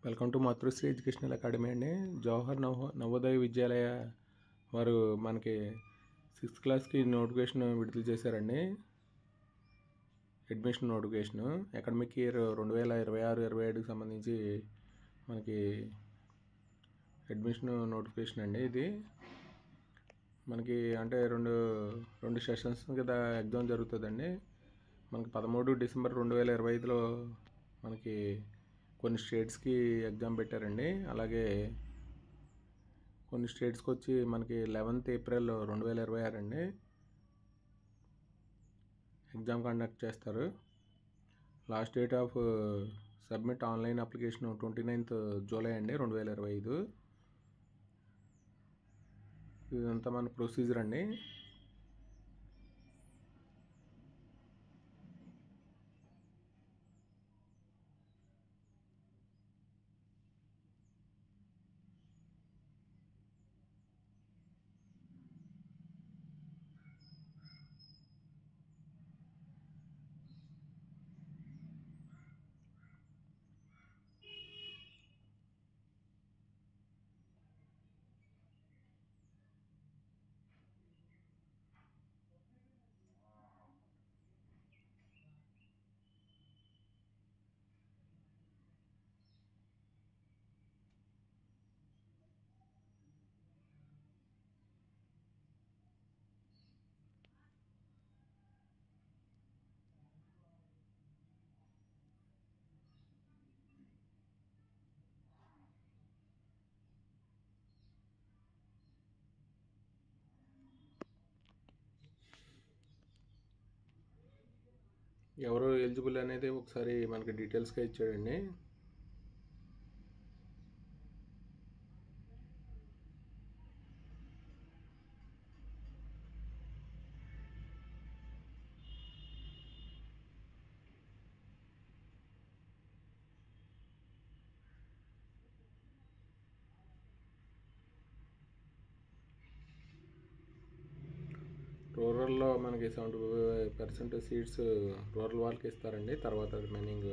Welcome to Matrusri educational academy అండి. జవహర్ నవోదయ విద్యాలయ వారు మనకి 6th క్లాస్కి నోటిఫికేషన్ విడుదల చేశారండి. అడ్మిషన్ నోటిఫికేషన్ అకాడమిక్ ఇయర్ 2026-27కి సంబంధించి మనకి అడ్మిషన్ నోటిఫికేషన్ అండి. ఇది మనకి అంటే రెండు సెషన్స్ కింద ఎగ్జామ్ జరుగుతుందండి. మనకి 13 డిసెంబర్ 2025లో మనకి కొన్ని స్టేట్స్కి ఎగ్జామ్ పెట్టారండి. అలాగే కొన్ని స్టేట్స్కి వచ్చి మనకి 11th ఏప్రిల్ 2026 అండి ఎగ్జామ్ కండక్ట్ చేస్తారు. Last date of submit online application 29th July అండి 2025. ఇదంతా మన ప్రొసీజర్ అండి. ఎవరు ఎలిజిబుల్ అనేది ఒకసారి మనకి డీటెయిల్స్గా ఇచ్చాడండి. రూరల్లో మనకి 75% సీట్స్ రూరల్ వాళ్ళకి ఇస్తారండి. తర్వాత రిమైనింగ్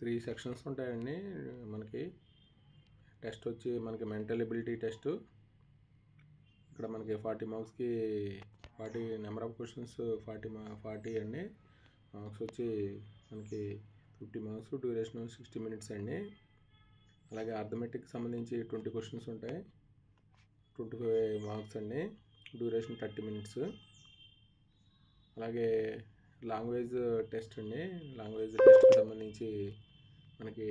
త్రీ సెక్షన్స్ ఉంటాయండి. మనకి టెస్ట్ వచ్చి మనకి మెంటల్ ఎబిలిటీ టెస్ట్. ఇక్కడ మనకి 40 మార్క్స్కి 40 నెంబర్ ఆఫ్ క్వశ్చన్స్ 40 అండి. మార్క్స్ వచ్చి మనకి 50 మార్క్స్, డ్యూరేషన్ 60 minutes అండి. అలాగే అర్థమెటిక్ సంబంధించి 20 క్వశ్చన్స్ ఉంటాయి, 25 మార్క్స్ అండి, డ్యూరేషన్ 30 minutes. అలాగే లాంగ్వేజ్ టెస్ట్ అండి. లాంగ్వేజ్ టెస్ట్కి సంబంధించి మనకి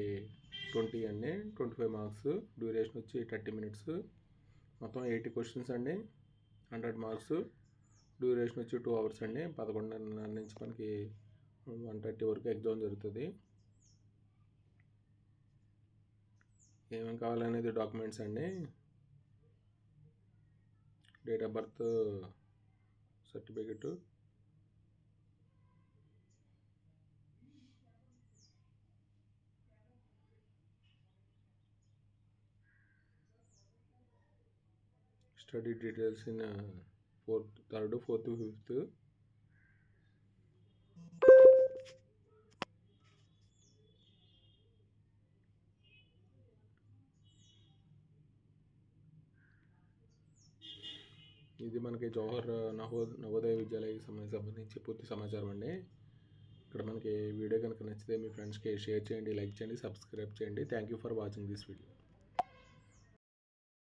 20 అండి, 25 మార్క్స్, డ్యూరేషన్ వచ్చి 30 minutes. మొత్తం 80 క్వశ్చన్స్ అండి, 100 మార్క్స్, డ్యూరేషన్ వచ్చి 2 hours అండి. 11:30 నుంచి మనకి 1:30 వరకు ఎగ్జామ్ జరుగుతుంది. ఏమేమి కావాలనేది డాక్యుమెంట్స్ అండి. Date of birth certificate, study details in 4th, 3rd, 4th, 5th. ఇది మనకి జవహర్ నవోదయ విద్యాలయకి సంబంధించి పూర్తి సమాచారం అండి. ఇక్కడ మనకి వీడియో కనుక నచ్చితే మీ ఫ్రెండ్స్కి షేర్ చేయండి, లైక్ చేయండి, సబ్స్క్రైబ్ చేయండి. Thank you for watching this video.